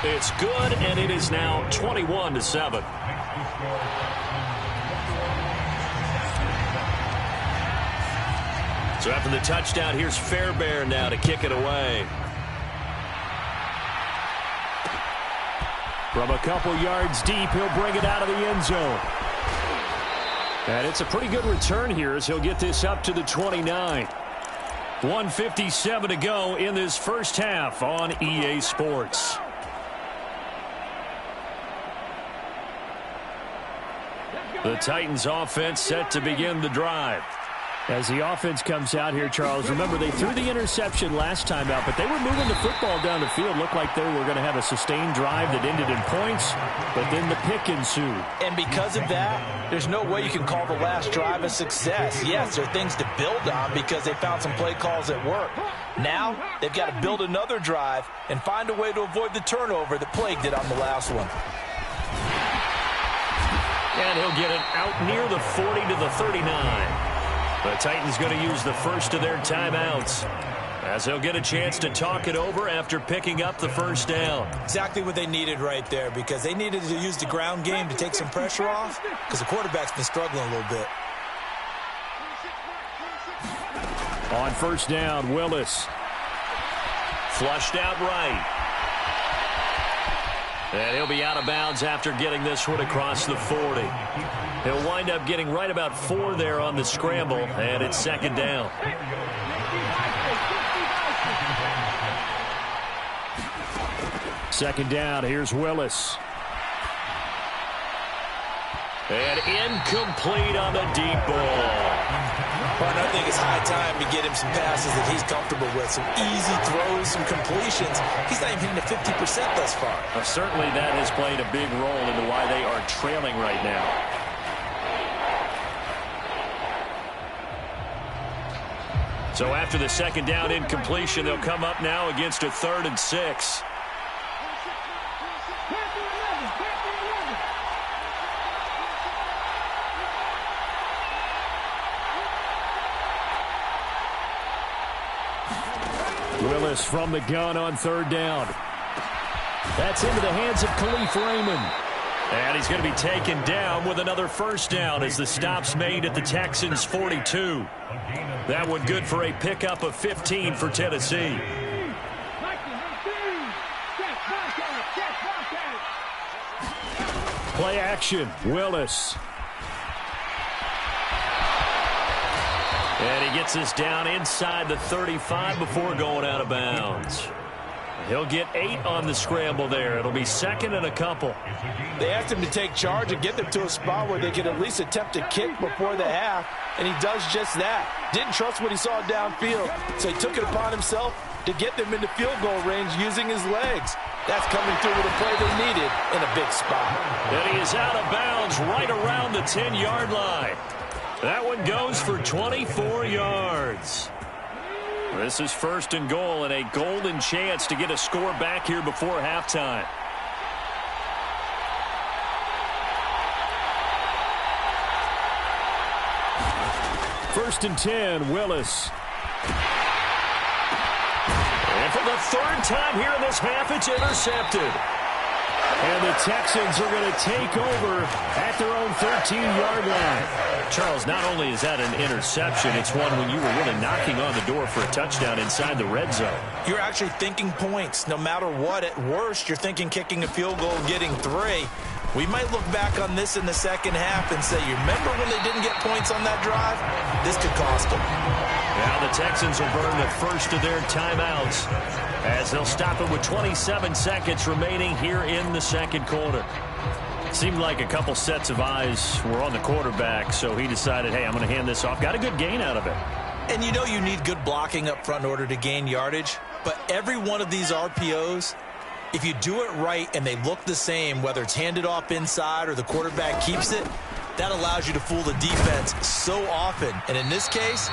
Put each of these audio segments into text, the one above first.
It's good, and it is now 21-7. So after the touchdown, here's Fairbairn now to kick it away. From a couple yards deep, he'll bring it out of the end zone. And it's a pretty good return here as he'll get this up to the 29. 1:57 to go in this first half on EA Sports. The Titans offense set to begin the drive. As the offense comes out here, Charles, remember they threw the interception last time out, but they were moving the football down the field. Looked like they were going to have a sustained drive that ended in points, but then the pick ensued. And because of that, there's no way you can call the last drive a success. Yes, there are things to build on because they found some play calls that work. Now, they've got to build another drive and find a way to avoid the turnover that plagued it on the last one. And he'll get it out near the 40 to the 39. The Titans going to use the first of their timeouts as they'll get a chance to talk it over after picking up the first down. Exactly what they needed right there because they needed to use the ground game to take some pressure off because the quarterback's been struggling a little bit. On first down, Willis. Flushed out right. And he'll be out of bounds after getting this one across the 40. He'll wind up getting right about 4 there on the scramble, and it's second down. Second down, here's Willis. And incomplete on the deep ball. Partner, I think it's high time to get him some passes that he's comfortable with. Some easy throws, some completions. He's not even hitting the 50% thus far. Well, certainly that has played a big role into why they are trailing right now. So after the second down incompletion, they'll come up now against a 3rd and 6. Willis from the gun on 3rd down. That's into the hands of Khalif Raymond. And he's going to be taken down with another first down as the stop's made at the Texans' 42. That one good for a pickup of 15 for Tennessee. Play action, Willis. And he gets this down inside the 35 before going out of bounds. He'll get 8 on the scramble there. It'll be 2nd and a couple. They asked him to take charge and get them to a spot where they could at least attempt a kick before the half, and he does just that. Didn't trust what he saw downfield, so he took it upon himself to get them into field goal range using his legs. That's coming through with a play they needed in a big spot. And he is out of bounds right around the 10-yard line. That one goes for 24 yards. This is 1st and goal and a golden chance to get a score back here before halftime. First and 10, Willis. And for the 3rd time here in this half, it's intercepted. And the Texans are going to take over at their own 13-yard line. Charles, not only is that an interception, it's one when you were really knocking on the door for a touchdown inside the red zone. You're actually thinking points. No matter what, at worst, you're thinking kicking a field goal and getting 3. We might look back on this in the second half and say, you remember when they didn't get points on that drive? This could cost them. Now the Texans will burn the first of their timeouts as they'll stop it with 27 seconds remaining here in the second quarter. Seemed like a couple sets of eyes were on the quarterback, so he decided, hey, I'm going to hand this off. Got a good gain out of it. And you know you need good blocking up front in order to gain yardage, but every one of these RPOs, if you do it right and they look the same, whether it's handed off inside or the quarterback keeps it, that allows you to fool the defense so often. And in this case,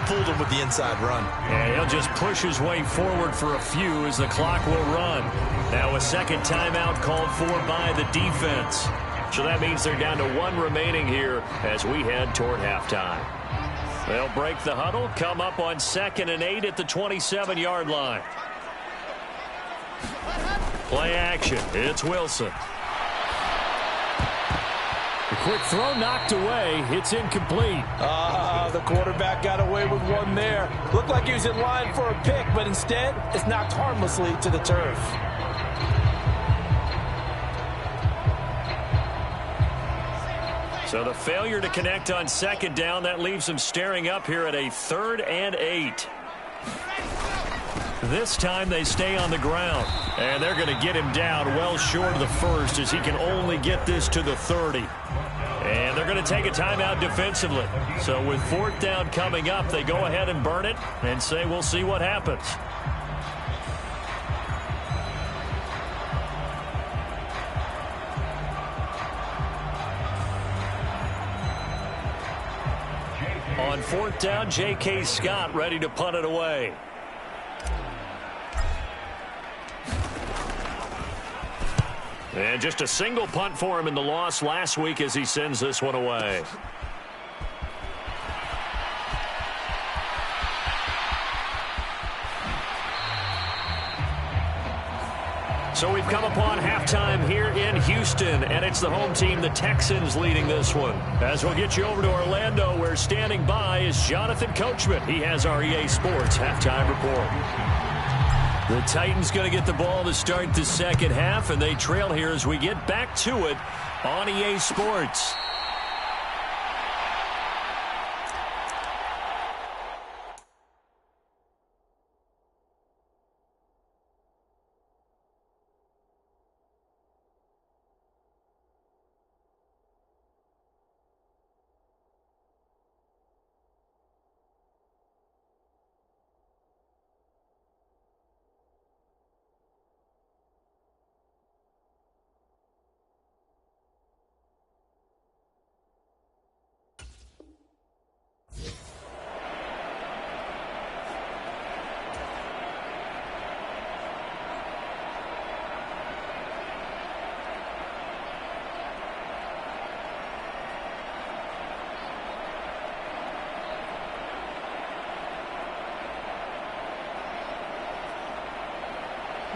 fooled him with the inside run. And he'll just push his way forward for a few as the clock will run. Now a second timeout called for by the defense. So that means they're down to 1 remaining here as we head toward halftime. They'll break the huddle, come up on 2nd and 8 at the 27-yard line. Play action. It's Wilson. The quick throw knocked away. It's incomplete. The quarterback got away with one there. Looked like he was in line for a pick, but instead, it's knocked harmlessly to the turf. So the failure to connect on second down, that leaves them staring up here at a 3rd and 8. This time they stay on the ground, and they're going to get him down well short of the first as he can only get this to the 30. And they're going to take a timeout defensively. So with 4th down coming up, they go ahead and burn it and say we'll see what happens. On 4th down, J.K. Scott ready to punt it away. And just a single punt for him in the loss last week as he sends this one away. So we've come upon halftime here in Houston, and it's the home team, the Texans, leading this one. As we'll get you over to Orlando, where standing by is Jonathan Coachman. He has our EA Sports halftime report. The Titans going to get the ball to start the second half, and they trail here as we get back to it on EA Sports.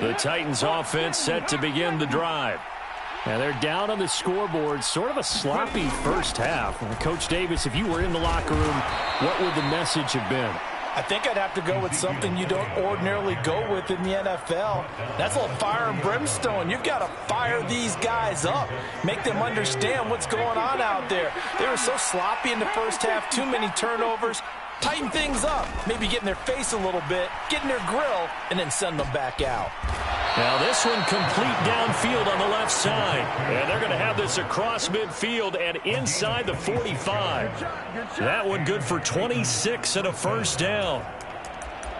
The Titans offense set to begin the drive. Now they're down on the scoreboard, sort of a sloppy first half. Coach Davis, if you were in the locker room, what would the message have been? I think I'd have to go with something you don't ordinarily go with in the NFL. That's a little fire and brimstone. You've got to fire these guys up. Make them understand what's going on out there. They were so sloppy in the first half, too many turnovers. Tighten things up, maybe get in their face a little bit, get in their grill, and then send them back out. Now this one complete downfield on the left side. And they're going to have this across midfield and inside the 45. That one good for 26 and a first down.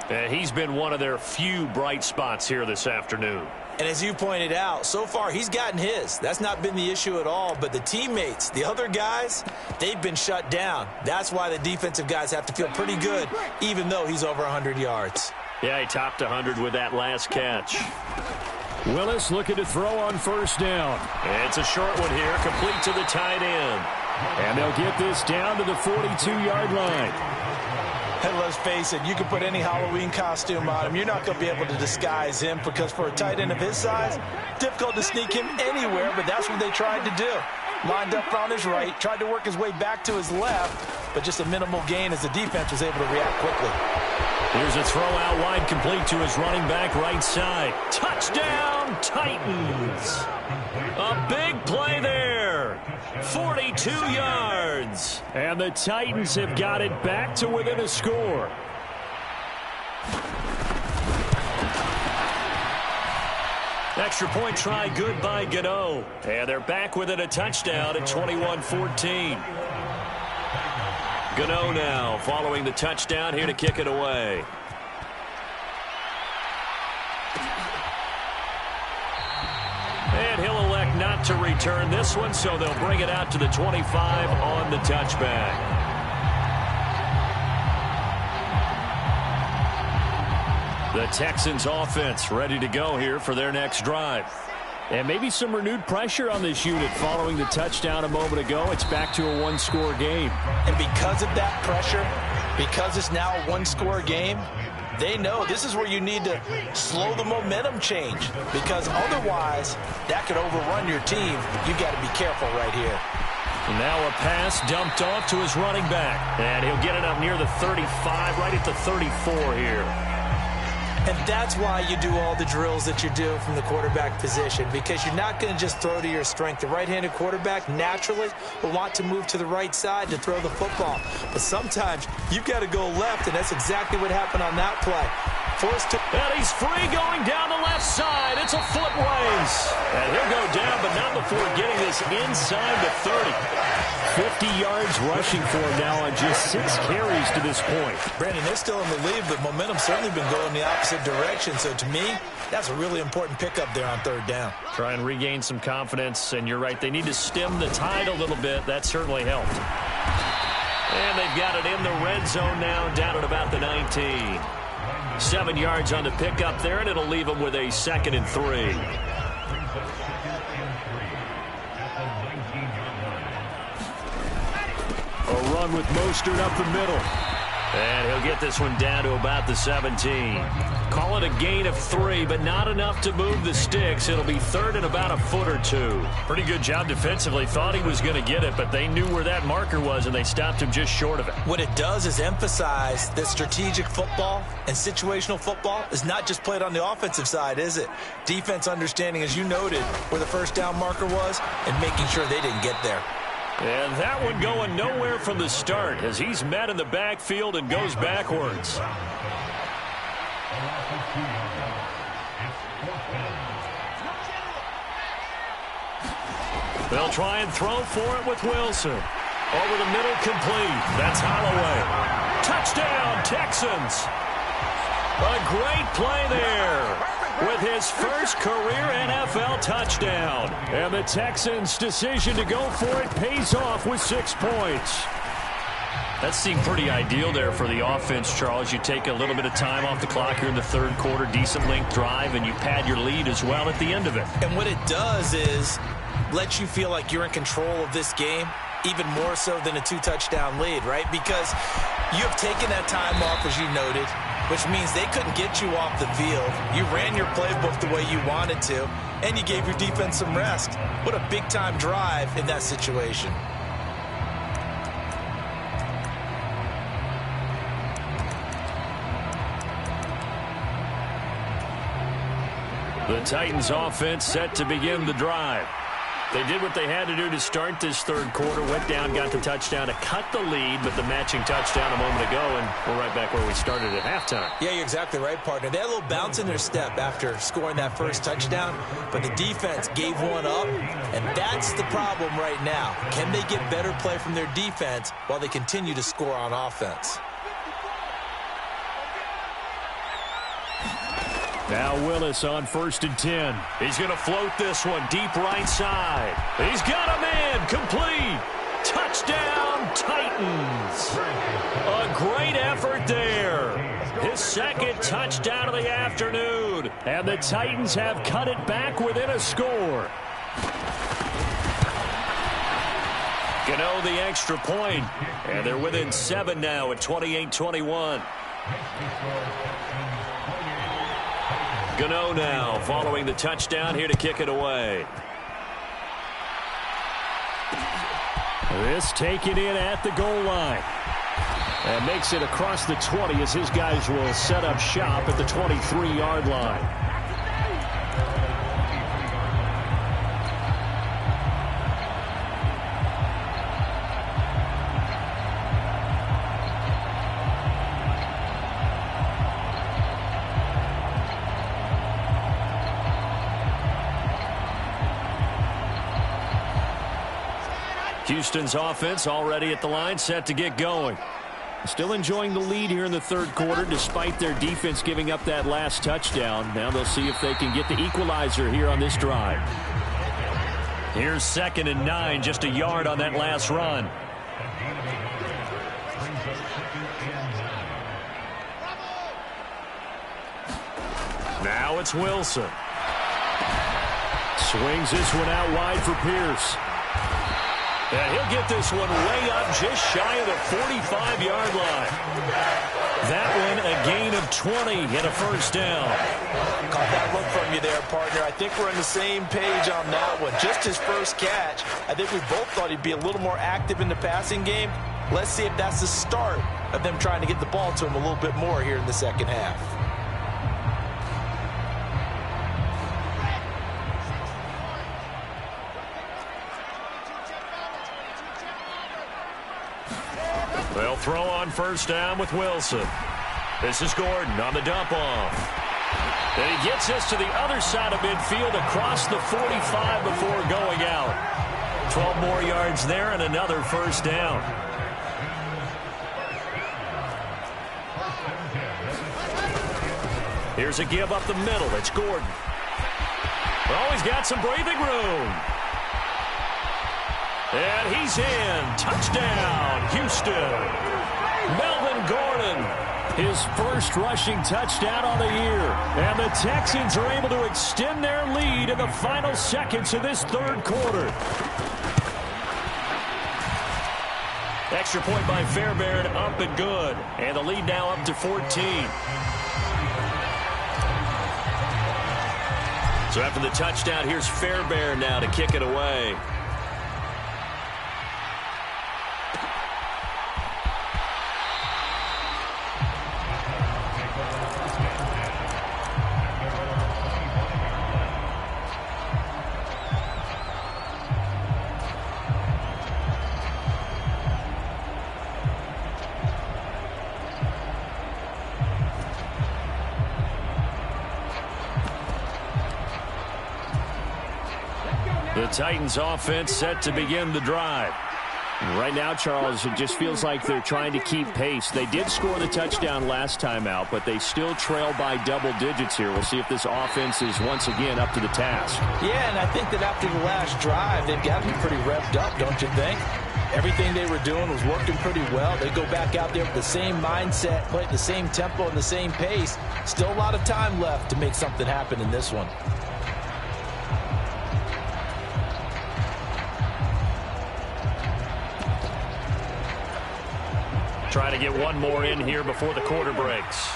And he's been one of their few bright spots here this afternoon. And as you pointed out, so far he's gotten his. That's not been the issue at all. But the teammates, the other guys, they've been shut down. That's why the defensive guys have to feel pretty good, even though he's over 100 yards. Yeah, he topped 100 with that last catch. Willis looking to throw on first down. It's a short one here, complete to the tight end. And they'll get this down to the 42-yard line. And let's face it, you can put any Halloween costume on him. You're not going to be able to disguise him because for a tight end of his size, difficult to sneak him anywhere, but that's what they tried to do. Lined up on his right, tried to work his way back to his left, but just a minimal gain as the defense was able to react quickly. Here's a throw out wide, complete to his running back right side. Touchdown, Titans. A big play there. 42 yards. And the Titans have got it back to within a score. Extra point try good by Gano. And they're back within a touchdown at 21-14. Gano now following the touchdown here to kick it away. And he'll elect not to return this one, so they'll bring it out to the 25 on the touchback. The Texans offense ready to go here for their next drive. And maybe some renewed pressure on this unit following the touchdown a moment ago. It's back to a one-score game. And because of that pressure, because it's now a one-score game, They know this is where you need to slow the momentum change, because otherwise that could overrun your team. You got to be careful right here. And now a pass dumped off to his running back. And he'll get it up near the 35, right at the 34 here. And that's why you do all the drills that you're doing from the quarterback position, because you're not going to just throw to your strength. The right-handed quarterback naturally will want to move to the right side to throw the football. But sometimes you've got to go left, and that's exactly what happened on that play. Forced to... And he's free going down the left side. It's a foot race. And he'll go down, but not before getting this inside the 30. 50 yards rushing for him now on just 6 carries to this point. Brandon, they're still in the lead, but momentum's certainly been going the opposite direction. So to me, that's a really important pickup there on 3rd down. Try and regain some confidence, and you're right. They need to stem the tide a little bit. That certainly helped. And they've got it in the red zone now, down at about the 19. 7 yards on the pickup there, and it'll leave them with a 2nd and 3. A run with Mostert up the middle. And he'll get this one down to about the 17. Call it a gain of 3, but not enough to move the sticks. It'll be 3rd and about a foot or 2. Pretty good job defensively. Thought he was going to get it, but they knew where that marker was, and they stopped him just short of it. What it does is emphasize that strategic football and situational football is not just played on the offensive side, is it? Defense understanding, as you noted, where the 1st down marker was and making sure they didn't get there. And that one going nowhere from the start as he's met in the backfield and goes backwards. They'll try and throw for it with Wilson. Over the middle, complete. That's Holloway. Touchdown, Texans. A great play there with his first career NFL touchdown. And the Texans' decision to go for it pays off with 6 points. That seemed pretty ideal there for the offense, Charles. You take a little bit of time off the clock here in the 3rd quarter, decent length drive, and you pad your lead as well at the end of it. And what it does is let you feel like you're in control of this game, even more so than a 2-touchdown lead, right? Because you have taken that time off, as you noted, which means they couldn't get you off the field. You ran your playbook the way you wanted to, and you gave your defense some rest. What a big-time drive in that situation. The Titans offense set to begin the drive. They did what they had to do to start this 3rd quarter. Went down, got the touchdown to cut the lead, but the matching touchdown a moment ago, and we're right back where we started at halftime. Yeah, you're exactly right, partner. They had a little bounce in their step after scoring that first touchdown, but the defense gave one up, and that's the problem right now. Can they get better play from their defense while they continue to score on offense? Now Willis on 1st and 10. He's going to float this one deep right side. He's got a man complete. Touchdown, Titans. A great effort there. His 2nd touchdown of the afternoon. And the Titans have cut it back within a score. Gano the extra point. And they're within 7 now at 28-21. Gano now following the touchdown here to kick it away. This taken in at the goal line. And makes it across the 20 as his guys will set up shop at the 23-yard line. Houston's offense already at the line, set to get going. Still enjoying the lead here in the 3rd quarter, despite their defense giving up that last touchdown. Now they'll see if they can get the equalizer here on this drive. Here's 2nd and 9, just a yard on that last run. Now it's Wilson. Swings this one out wide for Pierce. And he'll get this one way up just shy of the 45-yard line. That one a gain of 20 and a first down. Caught that look from you there, partner. I think we're on the same page on that one. Just his first catch. I think we both thought he'd be a little more active in the passing game. Let's see if that's the start of them trying to get the ball to him a little bit more here in the second half. They'll throw on first down with Wilson. This is Gordon on the dump off. And he gets this to the other side of midfield across the 45 before going out. 12 more yards there and another first down. Here's a give up the middle. It's Gordon. Oh, he's got some breathing room. And he's in. Touchdown, Houston. Melvin Gordon, his first rushing touchdown on the year. And the Texans are able to extend their lead in the final seconds of this third quarter. Extra point by Fairbairn, up and good. And the lead now up to 14. So after the touchdown, here's Fairbairn now to kick it away. The Titans offense set to begin the drive. Right now, Charles, it just feels like they're trying to keep pace. They did score the touchdown last time out, but they still trail by double digits here. We'll see if this offense is once again up to the task. Yeah, and I think that after the last drive, they've got to be pretty revved up, don't you think? Everything they were doing was working pretty well. They go back out there with the same mindset, play at the same tempo and the same pace. Still a lot of time left to make something happen in this one. Trying to get one more in here before the quarter breaks.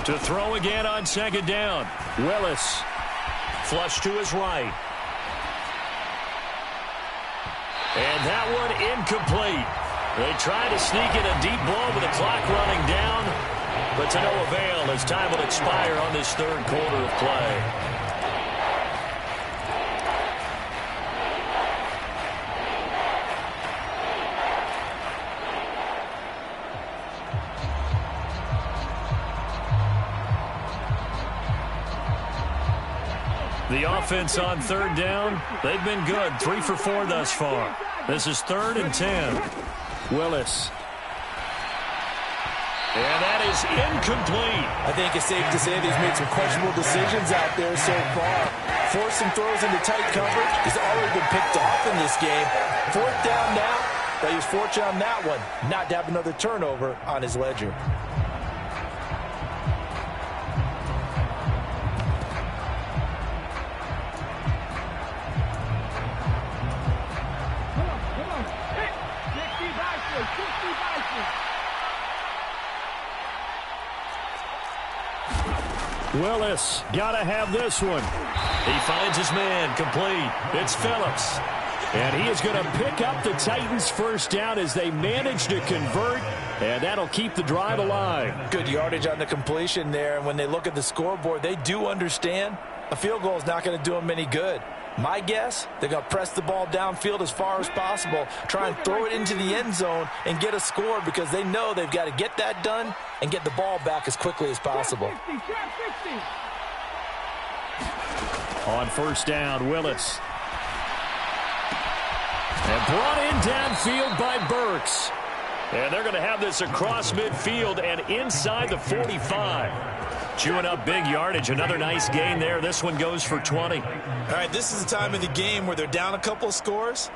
To throw again on second down. Willis. Flush to his right. And that one incomplete. They try to sneak in a deep ball with the clock running down, but to no avail as time will expire on this third quarter of play. The offense on third down, they've been good. 3 for 4 thus far. This is 3rd and 10. Willis. And that is incomplete. I think it's safe to say that he's made some questionable decisions out there so far. Forcing throws into tight coverage. He's already been picked off in this game. 4th down now, but he was fortunate on that one not to have another turnover on his ledger. Willis, gotta have this one. He finds his man, complete. It's Phillips. And he is going to pick up the Titans' first down as they manage to convert, and that'll keep the drive alive. Good yardage on the completion there, and when they look at the scoreboard, they do understand a field goal is not going to do them any good. My guess, they're going to press the ball downfield as far as possible, try and throw it into the end zone and get a score because they know they've got to get that done and get the ball back as quickly as possible. On first down, Willis. And brought in downfield by Burks. And they're going to have this across midfield and inside the 45. Chewing up big yardage. Another nice gain there. This one goes for 20. All right, this is the time of the game where they're down a couple of scores.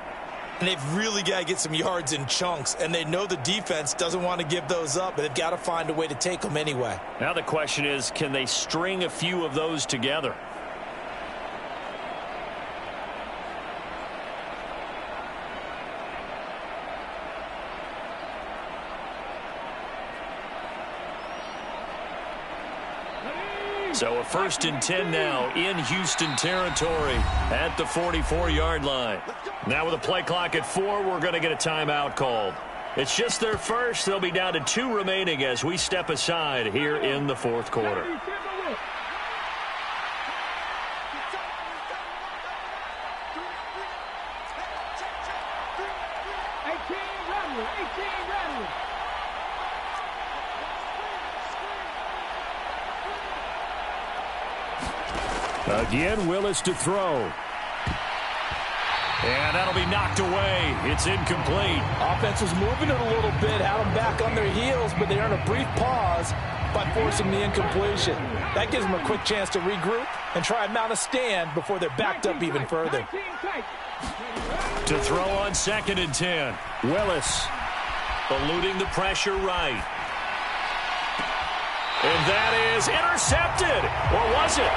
And they've really got to get some yards in chunks, and they know the defense doesn't want to give those up, but they've got to find a way to take them anyway. Now the question is, can they string a few of those together? So a 1st and 10 now in Houston territory at the 44-yard line. Now with a play clock at 4, we're going to get a timeout called. It's just their first. They'll be down to 2 remaining as we step aside here in the 4th quarter. Again, Willis to throw. And that'll be knocked away. It's incomplete. Offense was moving it a little bit, had them back on their heels, but they earned a brief pause by forcing the incompletion. That gives them a quick chance to regroup and try and mount a stand before they're backed up even further. To throw on 2nd and 10. Willis eluding the pressure right. And that is intercepted. Or was it?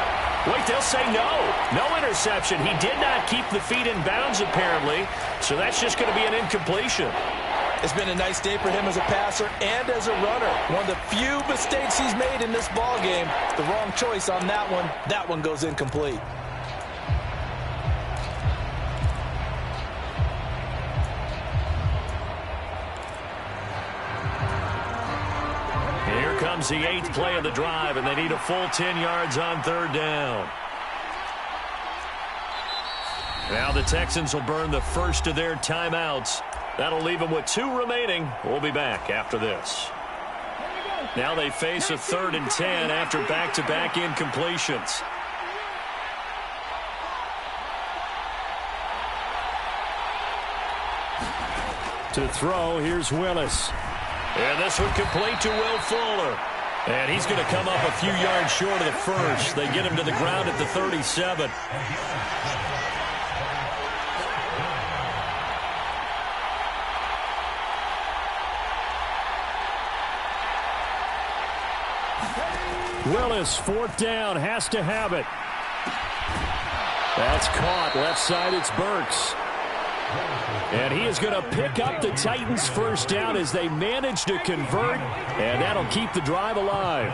Wait, they'll say no. No interception. He did not keep the feet in bounds, apparently. So that's just going to be an incompletion. It's been a nice day for him as a passer and as a runner. One of the few mistakes he's made in this ball game. The wrong choice on that one. That one goes incomplete. Here comes the 8th play of the drive, and they need a full 10 yards on 3rd down. Now the Texans will burn the first of their timeouts. That'll leave them with 2 remaining. We'll be back after this. Now they face a 3rd and 10 after back-to-back incompletions. To throw, here's Willis. And this one complete to Will Fuller. And he's going to come up a few yards short of the first. They get him to the ground at the 37. Willis, 4th down, has to have it. That's caught. Left side, it's Burks. And he is going to pick up the Titans' first down as they manage to convert, and that'll keep the drive alive.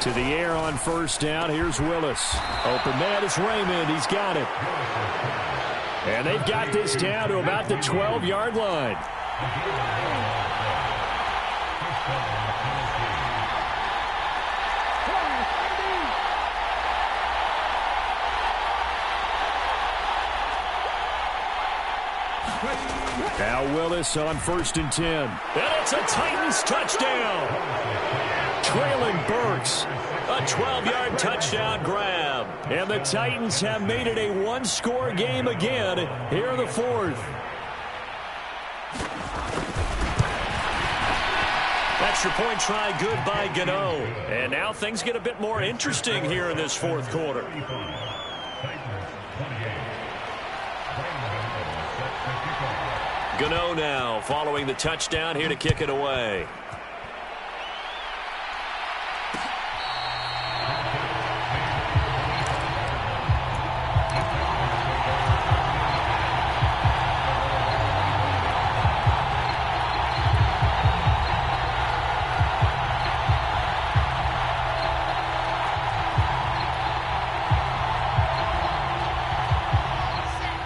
To the air on 1st down, here's Willis. Open man is Raymond, he's got it. And they've got this down to about the 12-yard line. Now Willis on 1st and 10. And it's a Titans touchdown. Trailing Burks. A 12-yard touchdown grab. And the Titans have made it a 1-score game again here in the 4th. Extra point try good by Gano. And now things get a bit more interesting here in this 4th quarter. Gano now following the touchdown here to kick it away.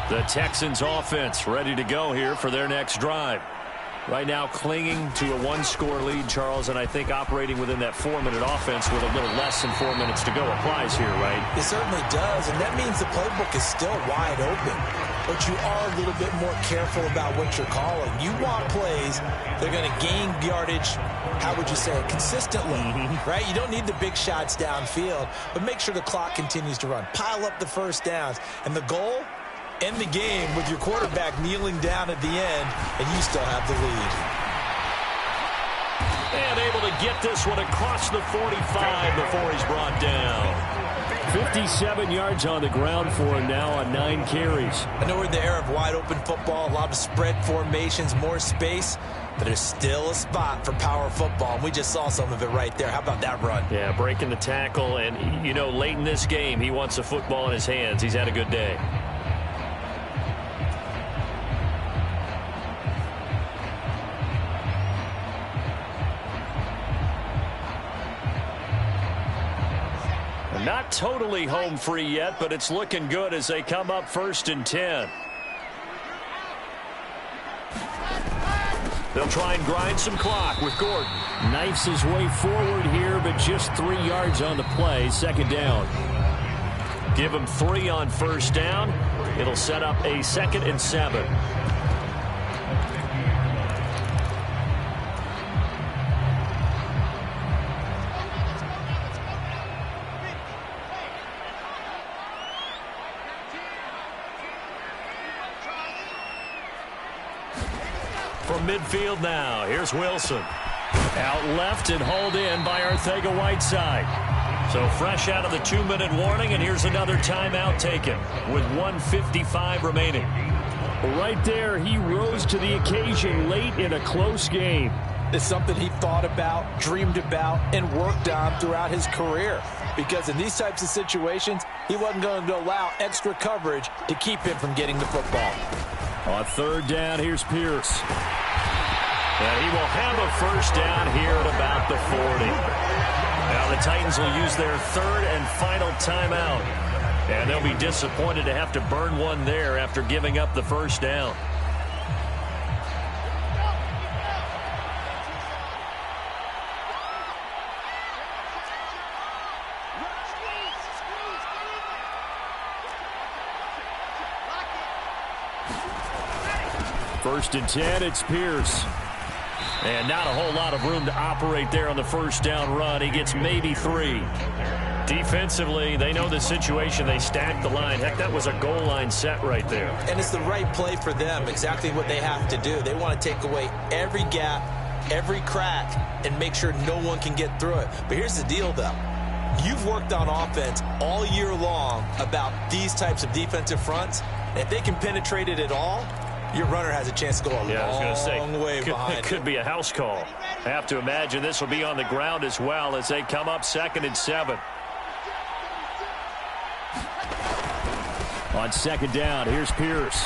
The Texans offense ready to go here for their next drive. Right now clinging to a 1-score lead, Charles, and I think operating within that 4-minute offense with a little less than 4 minutes to go applies here, right? It certainly does, and that means the playbook is still wide open. But you are a little bit more careful about what you're calling. You want plays that are going to gain yardage, how would you say it, consistently, right? You don't need the big shots downfield, but make sure the clock continues to run. Pile up the first downs, and the goal? End the game with your quarterback kneeling down at the end, and you still have the lead. And able to get this one across the 45 before he's brought down. 57 yards on the ground for him now on 9 carries. I know we're in the era of wide-open football, a lot of spread formations, more space, but there's still a spot for power football, and we just saw some of it right there. How about that run? Yeah, breaking the tackle, and, you know, late in this game, he wants the football in his hands. He's had a good day. Not totally home free yet, but it's looking good as they come up 1st and 10. They'll try and grind some clock with Gordon. Knifes his way forward here, but just 3 yards on the play. 2nd down. Give him 3 on 1st down. It'll set up a 2nd and 7. From midfield now, here's Wilson. Out left and hauled in by Arcega-Whiteside. So fresh out of the 2-minute warning, and here's another timeout taken with 1:55 remaining. Right there, he rose to the occasion late in a close game. It's something he thought about, dreamed about, and worked on throughout his career. Because in these types of situations, he wasn't going to allow extra coverage to keep him from getting the football. On 3rd down, here's Pierce. And he will have a 1st down here at about the 40. Now the Titans will use their 3rd and final timeout. And they'll be disappointed to have to burn one there after giving up the 1st down. First and 10, it's Pierce. And not a whole lot of room to operate there on the 1st down run. He gets maybe 3. Defensively, they know the situation. They stack the line. Heck, that was a goal line set right there. And it's the right play for them, exactly what they have to do. They want to take away every gap, every crack, and make sure no one can get through it. But here's the deal, though. You've worked on offense all year long about these types of defensive fronts. And if they can penetrate it at all, your runner has a chance to go a long way behind. It could be a house call. I have to imagine this will be on the ground as well as they come up 2nd and 7. On 2nd down, here's Pierce.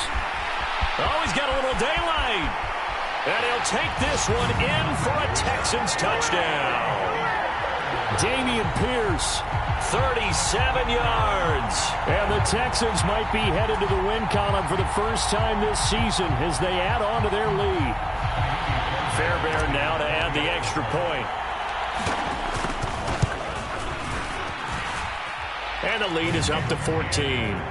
Oh, he's got a little daylight. And he'll take this one in for a Texans touchdown. Dameon Pierce, 37 yards. And the Texans might be headed to the win column for the first time this season as they add on to their lead. Fairbairn now to add the extra point. And the lead is up to 14.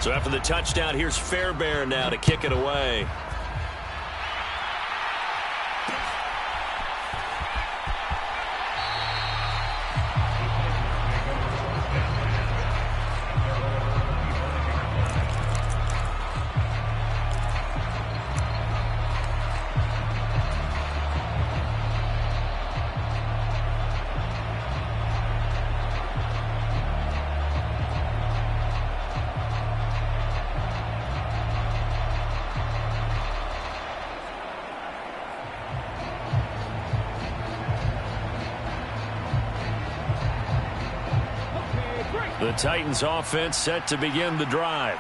So after the touchdown, here's Fairbairn now to kick it away. The Titans offense set to begin the drive.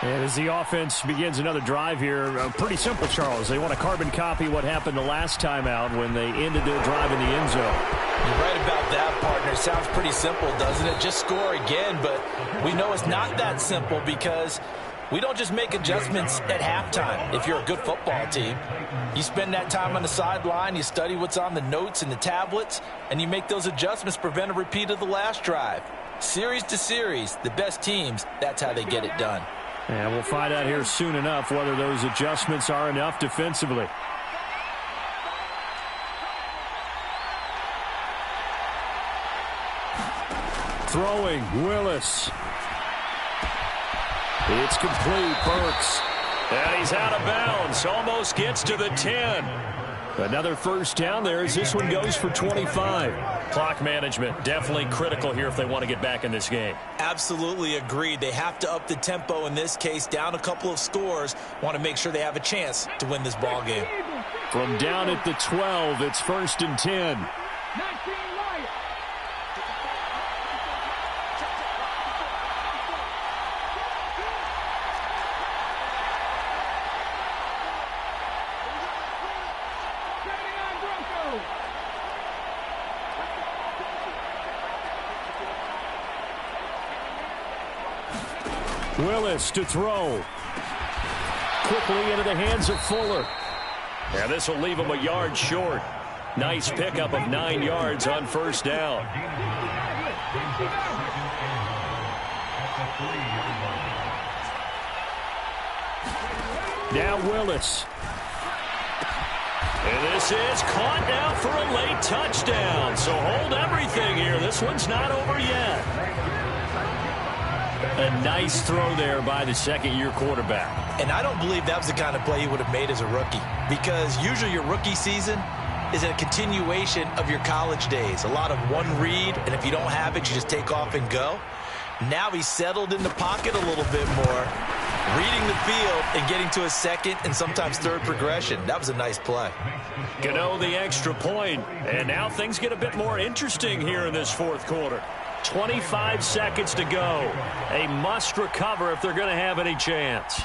And as the offense begins another drive here, pretty simple, Charles. They want to carbon copy what happened the last time out when they ended their drive in the end zone. You're right about that, partner. Sounds pretty simple, doesn't it? Just score again, but we know it's not that simple because we don't just make adjustments at halftime. If you're a good football team, you spend that time on the sideline, you study what's on the notes and the tablets, and you make those adjustments to prevent a repeat of the last drive. Series to series, the best teams, that's how they get it done. And we'll find out here soon enough whether those adjustments are enough defensively. Throwing, Willis. It's complete, Burks. And he's out of bounds, almost gets to the 10. Another first down there as this one goes for 25. Clock management, definitely critical here if they want to get back in this game. Absolutely agreed. They have to up the tempo in this case, down a couple of scores. Want to make sure they have a chance to win this ball game. From down at the 12, it's 1st and 10. Willis to throw. Quickly into the hands of Fuller. And this will leave him a yard short. Nice pickup of 9 yards on first down. Now Willis. And this is caught now for a late touchdown. So hold everything here. This one's not over yet. A nice throw there by the second-year quarterback. And I don't believe that was the kind of play he would have made as a rookie, because usually your rookie season is a continuation of your college days. A lot of one read, and if you don't have it, you just take off and go. Now he's settled in the pocket a little bit more, reading the field and getting to a second and sometimes third progression. That was a nice play. Gano the extra point, and now things get a bit more interesting here in this fourth quarter. 25 seconds to go. A must recover if they're going to have any chance.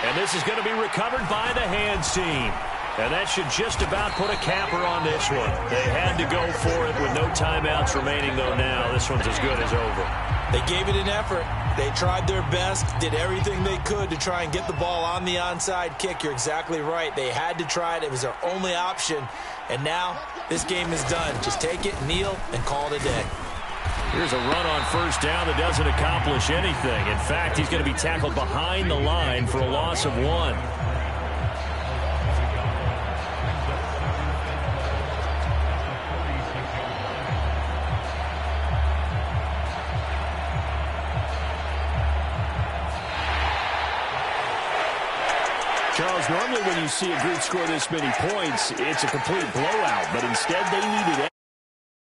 And this is going to be recovered by the hands team. And that should just about put a capper on this one. They had to go for it with no timeouts remaining, though now this one's as good as over. They gave it an effort. They tried their best, did everything they could to try and get the ball on the onside kick. You're exactly right. They had to try it. It was their only option. And now this game is done. Just take it, kneel, and call it a day. Here's a run on first down that doesn't accomplish anything. In fact, he's going to be tackled behind the line for a loss of 1. Charles, normally when you see a group score this many points, it's a complete blowout, but instead they needed